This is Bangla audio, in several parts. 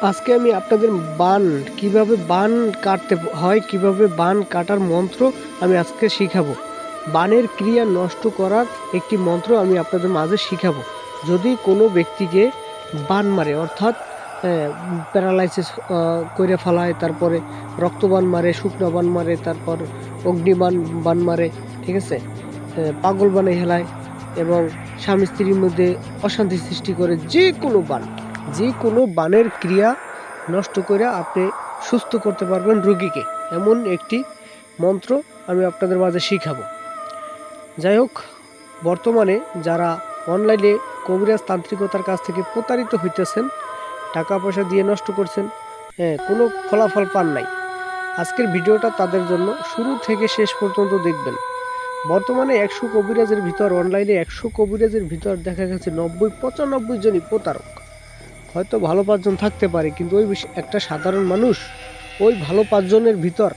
আজকে আমি আপনাদের বান কিভাবে বান কাটতে হয়, কিভাবে বান কাটার মন্ত্র আমি আজকে শিখাবো। বানের ক্রিয়া নষ্ট করার একটি মন্ত্র আমি আপনাদের মাঝে শিখাবো। যদি কোনো ব্যক্তিকে বান মারে, অর্থাৎ প্যারালাইসিস করে ফেলায়, তারপরে রক্তবান মারে, শুকনো বান মারে, তারপর অগ্নিবান বান মারে, ঠিক আছে, পাগল বানে হেলায় এবং স্বামী স্ত্রীর মধ্যে অশান্তি সৃষ্টি করে, যে কোনো বানের ক্রিয়া নষ্ট করে আপনি সুস্থ করতে পারবেন রোগীকে, এমন একটি মন্ত্র আমি আপনাদের মাঝে শিখাবো। যাই হোক, বর্তমানে যারা অনলাইনে কবিরাজ তান্ত্রিকতার কাছ থেকে প্রতারিত হইতেছেন, টাকা পয়সা দিয়ে নষ্ট করছেন, কোনো ফলাফল পান নাই, আজকের ভিডিওটা তাদের জন্য। শুরু থেকে শেষ পর্যন্ত দেখবেন। বর্তমানে 100 কবিরাজের ভিতর, অনলাইনে 100 কবিরাজের ভিতর দেখা গেছে 90-95 জনই প্রতারক। হয়তো ভালো 5 জন থাকতে পারে, কিন্তু ওই একটা সাধারণ মানুষ, ওই ভালো 5 জনের ভিতর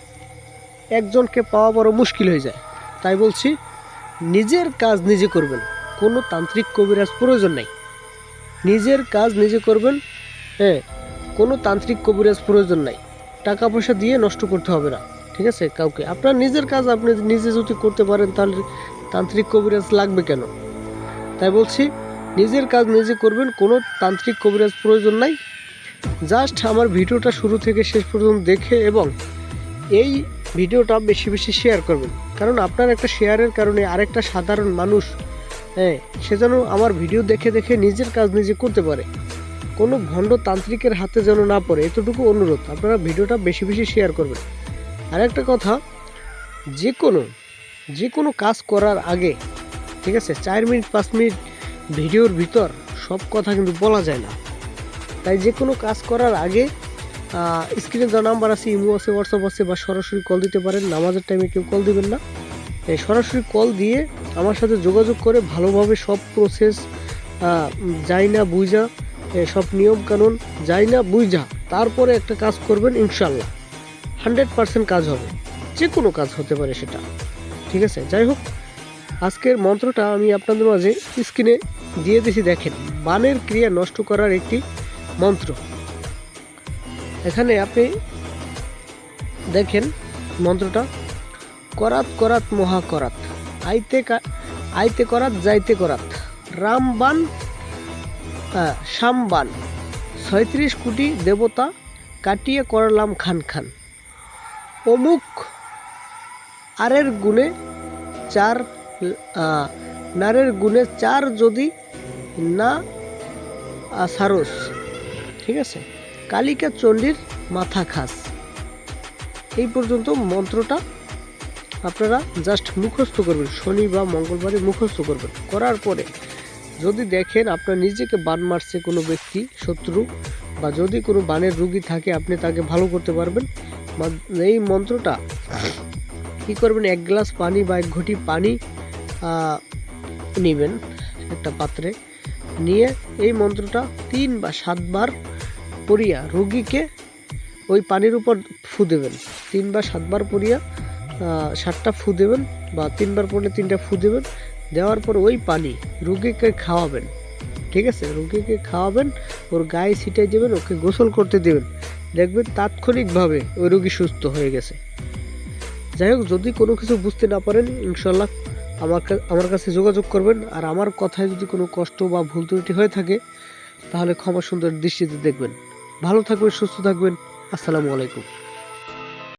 একজনকে পাওয়া বড় মুশকিল হয়ে যায়। তাই বলছি, নিজের কাজ নিজে করবেন, কোনো তান্ত্রিক কবিরাজ প্রয়োজন নাই। নিজের কাজ নিজে করবেন, কোনো তান্ত্রিক কবিরাজ প্রয়োজন নাই। টাকা পয়সা দিয়ে নষ্ট করতে হবে না, ঠিক আছে, কাউকে। আপনার নিজের কাজ আপনি নিজে যদি করতে পারেন, তাহলে তান্ত্রিক কবিরাজ লাগবে কেন? তাই বলছি, নিজের কাজ নিজে করবেন, কোনো তান্ত্রিক কবিরাজ প্রয়োজন নাই। জাস্ট আমার ভিডিওটা শুরু থেকে শেষ পর্যন্ত দেখে এবং এই ভিডিওটা বেশি বেশি শেয়ার করবেন, কারণ আপনার একটা শেয়ারের কারণে আরেকটা সাধারণ মানুষ সে যেন আমার ভিডিও দেখে দেখে নিজের কাজ নিজে করতে পারে, কোনো ভণ্ড তান্ত্রিকের হাতে যেন না পড়ে, এতটুকু অনুরোধ। আপনারা ভিডিওটা বেশি বেশি শেয়ার করবেন। আর একটা কথা, যে কোনো কাজ করার আগে, ঠিক আছে, 4 মিনিট 5 মিনিট ভিডিওর ভিতর সব কথা কিন্তু বলা যায় না। তাই যে কোনো কাজ করার আগে স্ক্রিনে যা নাম্বার আছে, ইমো আছে, হোয়াটসঅ্যাপ আছে, বা সরাসরি কল দিতে পারেন। নামাজের টাইমে কেউ কল দিবেন না, সরাসরি কল দিয়ে আমার সাথে যোগাযোগ করে ভালোভাবে সব প্রসেস যাই না বুঝা, সব নিয়মকানুন যাই না বুঝা, তারপরে একটা কাজ করবেন, ইনশাল্লাহ 100% কাজ হবে। যে কোনো কাজ হতে পারে সেটা, ঠিক আছে। যাই হোক, আজকের মন্ত্রটা আমি আপনাদের মাঝে স্ক্রিনে দিয়ে দিয়েছি, দেখেন। বানের ক্রিয়া নষ্ট করার একটি মন্ত্র। এখানে আপনি দেখেন মন্ত্রটা: করাত করাত মহা করাত, আইতে করাত যাইতে করাত, রামবান শামবান, 36 কোটি দেবতা কাটিয়ে করলাম খান খান, অমুক আরের গুণে 4 নারের গুণে 4 যদি না সারস, ঠিক আছে, কালিকা চণ্ডীর মাথা খাস। এই পর্যন্ত মন্ত্রটা আপনারা জাস্ট মুখস্থ করবেন, শনি বা মঙ্গলবারে মুখস্থ করবেন। করার পরে যদি দেখেন আপনার নিজেকে বান মারছে কোনো ব্যক্তি, শত্রু, বা যদি কোনো বানের রোগী থাকে, আপনি তাকে ভালো করতে পারবেন। এই মন্ত্রটা কী করবেন, 1 গ্লাস পানি বা 1 ঘটি পানি নেবেন একটা পাত্রে, নিয়ে এই মন্ত্রটা 3 বা 7 বার পড়িয়া রোগীকে ওই পানির উপর ফু দেবেন। 3 বা 7 বার পড়িয়া 7টা ফু দেবেন, বা 3 বার পড়লে 3টা ফু দেবেন। দেওয়ার পর ওই পানি রোগীকে খাওয়াবেন, ঠিক আছে, রোগীকে খাওয়াবেন, ওর গায়ে ছিটাই দেবেন, ওকে গোসল করতে দেবেন। দেখবেন তাৎক্ষণিকভাবে ওই রোগী সুস্থ হয়ে গেছে। যাই হোক, যদি কোনো কিছু বুঝতে না পারেন, ইনশাল্লাহ আমার কাছে যোগাযোগ করবেন। আর আমার কথায় যদি কোনো কষ্ট বা ভুল ত্রুটি হয়ে থাকে, তাহলে ক্ষমা সুন্দর দৃষ্টিতে দেখবেন। ভালো থাকবেন, সুস্থ থাকবেন। আসসালামু আলাইকুম।